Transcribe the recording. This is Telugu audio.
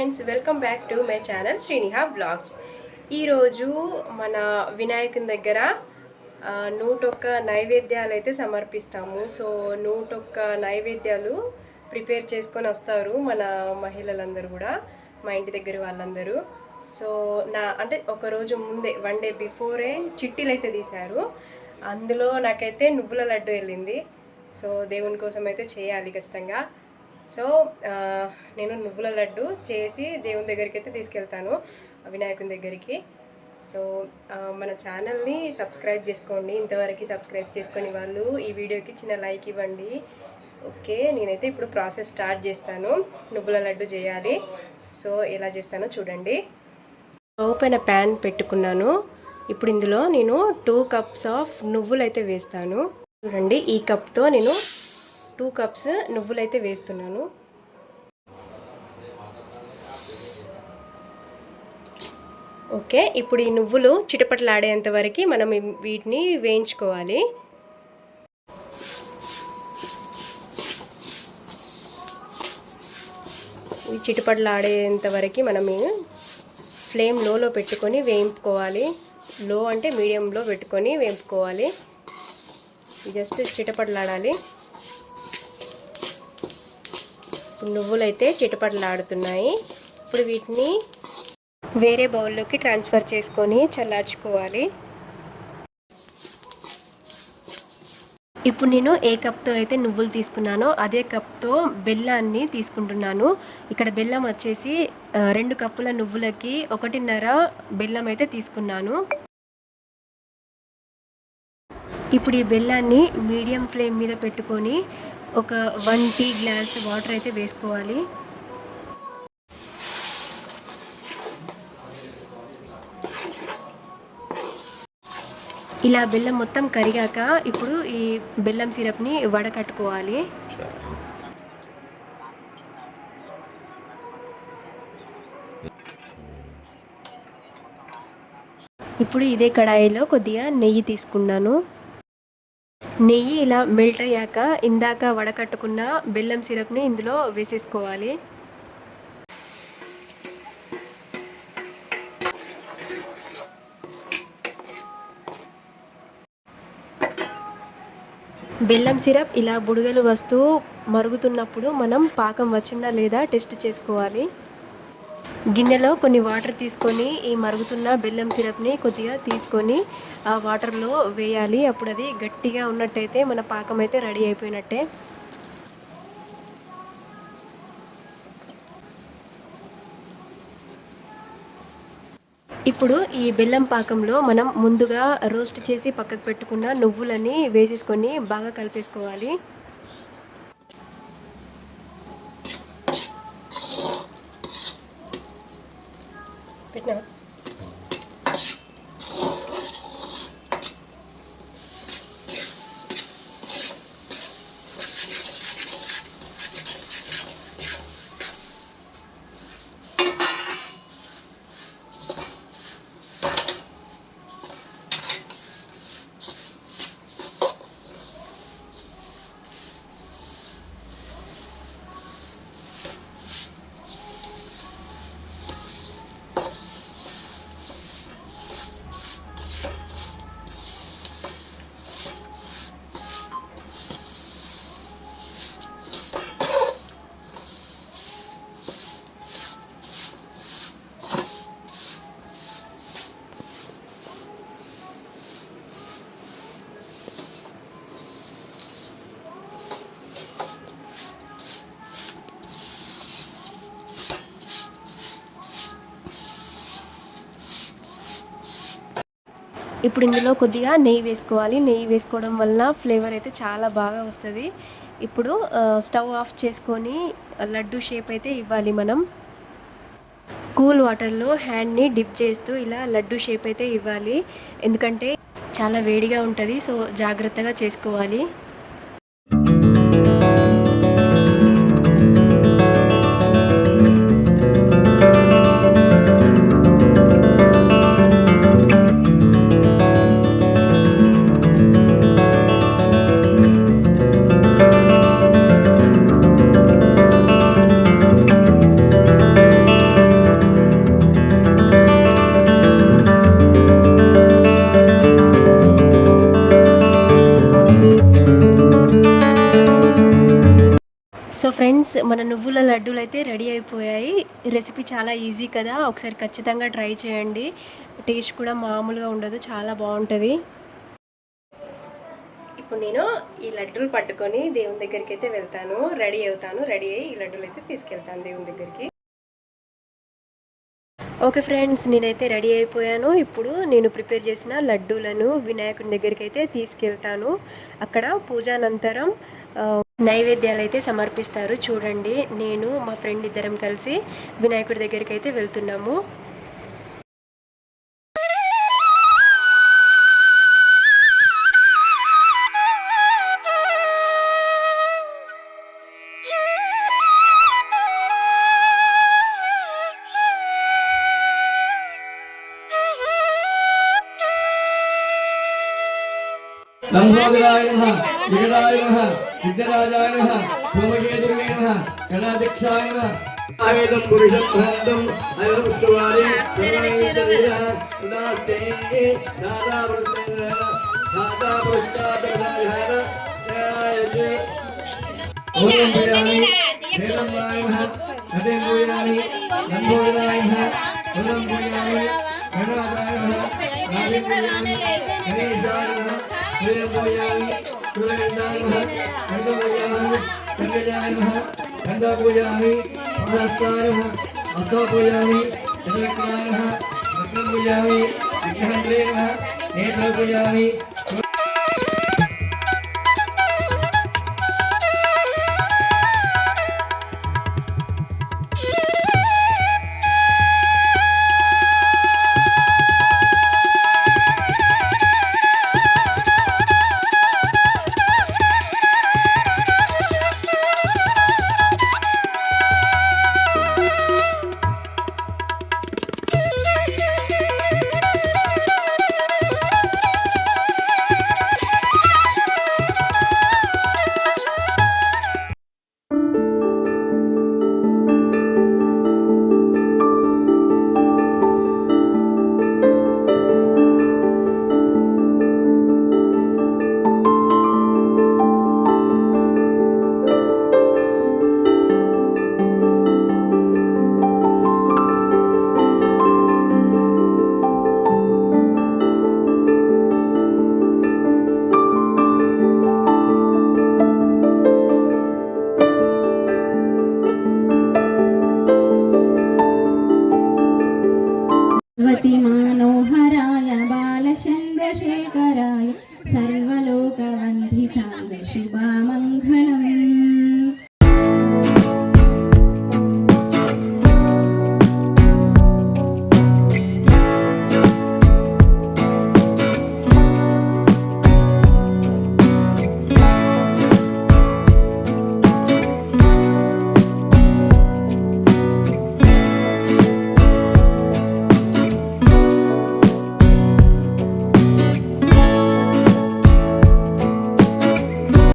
Friends, welcome back to my channel Sriniha vlogs. ఈరోజు మన వినాయకుని దగ్గర 101 నైవేద్యాలు అయితే సమర్పిస్తాము. సో 101 నైవేద్యాలు ప్రిపేర్ చేసుకొని వస్తారు మన మహిళలందరూ కూడా, మా ఇంటి దగ్గర వాళ్ళందరూ. సో అంటే ఒకరోజు ముందే 1 డే బిఫోరే చిట్టీలు అయితే తీశారు. అందులో నాకైతే నువ్వుల లడ్డు వెళ్ళింది. సో దేవుని కోసం అయితే చేయాలి ఖచ్చితంగా. సో నేను నువ్వుల లడ్డు చేసి దేవుని దగ్గరికి అయితే తీసుకెళ్తాను, వినాయకుని దగ్గరికి. సో మన ఛానల్ని సబ్స్క్రైబ్ చేసుకోండి. ఇంతవరకు సబ్స్క్రైబ్ చేసుకొని వాళ్ళు ఈ వీడియోకి చిన్న లైక్ ఇవ్వండి. ఓకే, నేనైతే ఇప్పుడు ప్రాసెస్ స్టార్ట్ చేస్తాను. నువ్వుల లడ్డు చేయాలి. సో ఎలా చేస్తానో చూడండి. స్టవ్ పైన ప్యాన్ పెట్టుకున్నాను. ఇప్పుడు ఇందులో నేను 2 కప్స్ ఆఫ్ నువ్వులు అయితే వేస్తాను. చూడండి, ఈ కప్తో నేను 2 కప్స్ నువ్వులైతే వేస్తున్నాను. ఓకే, ఇప్పుడు ఈ నువ్వులు చిటపటలాడేంత వరకు మనం వీటిని వేయించుకోవాలి. ఈ చిటపటలాడేంత వరకు మనం ఫ్లేమ్ లోలో పెట్టుకొని వేయించుకోవాలి. లో అంటే మీడియంలో పెట్టుకొని వేయించుకోవాలి. జస్ట్ చిటపటలాడాలి. నువ్వులైతే చిటపటలాడుతున్నాయి. ఇప్పుడు వీటిని వేరే బౌల్లోకి ట్రాన్స్ఫర్ చేసుకొని చల్లార్చుకోవాలి. ఇప్పుడు నేను ఏ కప్తో అయితే నువ్వులు తీసుకున్నానో అదే కప్తో బెల్లాన్ని తీసుకుంటున్నాను. ఇక్కడ బెల్లం వచ్చేసి 2 కప్పుల నువ్వులకి 1.5 బెల్లం అయితే తీసుకున్నాను. ఇప్పుడు ఈ బెల్లాన్ని మీడియం ఫ్లేమ్ మీద పెట్టుకొని ఒక 1 టీ గ్లాస్ వాటర్ అయితే వేసుకోవాలి. ఇలా బెల్లం మొత్తం కరిగాక ఇప్పుడు ఈ బెల్లం సిరప్ని వడకట్టుకోవాలి. ఇప్పుడు ఇదే కడాయిలో కొద్దిగా నెయ్యి తీసుకున్నాను. నెయ్యి ఇలా మెల్ట్ అయ్యాక ఇందాక వడకట్టుకున్న బెల్లం సిరప్ని ఇందులో వేసేసుకోవాలి. బెల్లం సిరప్ ఇలా బుడగలు వస్తూ మరుగుతున్నప్పుడు మనం పాకం వచ్చిందా లేదా టెస్ట్ చేసుకోవాలి. గిన్నెలో కొన్ని వాటర్ తీసుకొని ఈ మరుగుతున్న బెల్లం సిరప్ని కొద్దిగా తీసుకొని ఆ వాటర్లో వేయాలి. అప్పుడు అది గట్టిగా ఉన్నట్టయితే మన పాకం అయితే రెడీ అయిపోయినట్టే. ఇప్పుడు ఈ బెల్లం పాకంలో మనం ముందుగా రోస్ట్ చేసి పక్కకు పెట్టుకున్న నువ్వులని వేసేసుకొని బాగా కలిపేసుకోవాలి. పెట్టినా ఇప్పుడు ఇందులో కొద్దిగా నెయ్యి వేసుకోవాలి. నెయ్యి వేసుకోవడం వలన ఫ్లేవర్ అయితే చాలా బాగా వస్తుంది. ఇప్పుడు స్టవ్ ఆఫ్ చేసుకొని లడ్డు షేప్ అయితే ఇవ్వాలి. మనం కూల్ వాటర్లో హ్యాండ్ని డిప్ చేస్తూ ఇలా లడ్డు షేప్ అయితే ఇవ్వాలి. ఎందుకంటే చాలా వేడిగా ఉంటుంది. సో జాగ్రత్తగా చేసుకోవాలి. సో ఫ్రెండ్స్, మన నువ్వుల లడ్డూలు అయితే రెడీ అయిపోయాయి. రెసిపీ చాలా ఈజీ కదా, ఒకసారి ఖచ్చితంగా ట్రై చేయండి. టేస్ట్ కూడా మామూలుగా ఉండదు, చాలా బాగుంటుంది. ఇప్పుడు నేను ఈ లడ్డూలు పట్టుకొని దేవుని దగ్గరికి అయితే వెళ్తాను, రెడీ అవుతాను. రెడీ అయ్యి ఈ లడ్డూలు అయితే తీసుకెళ్తాను దేవుని దగ్గరికి. ఓకే ఫ్రెండ్స్, నేనైతే రెడీ అయిపోయాను. ఇప్పుడు నేను ప్రిపేర్ చేసిన లడ్డూలను వినాయకుని దగ్గరికి అయితే తీసుకెళ్తాను. అక్కడ పూజానంతరం నైవేద్యాలు అయితే సమర్పిస్తారు. చూడండి, నేను మా ఫ్రెండ్ ఇద్దరం కలిసి వినాయకుడి దగ్గరికి అయితే వెళ్తున్నాము. లంబోదరాయ నమః, విఘ్నాయ నమః, విఘ్నరాజాయ నమః, భూమకేతుర్వే నమః, గణాధ్యక్షాయ నమః. ఆవేదం పురుషం భ్రాంతం అయవృత్తువారే సర్వైతరీరః ఉదాస్తే దాదా వృత్తేన దాదా పురుషాదరాయః జయాయతే. ఓం ప్రియామి హేరంబాయ నమః, హదేం పూయామి లంబోదరాయ నమః, ఓం ప్రియామి గణాధాయ నమః, రాజేం పూయామి గణేశాయ నమః, వీరం పూయామి సురేంద్రాయ నమః, గంధ పూయామి గంగజాయ నమః, గంధ పూయామి మహాస్తాయ నమః, హస్త పూయామి చంద్రక్రాయ నమః, రత్నం పూయామి విఘ్నహంత్రే నమః, నేత్ర పూయామి. मनोहराय बालचन्द्रशेखराय सर्वलोकवन्दिताय शुभमङ्गलम्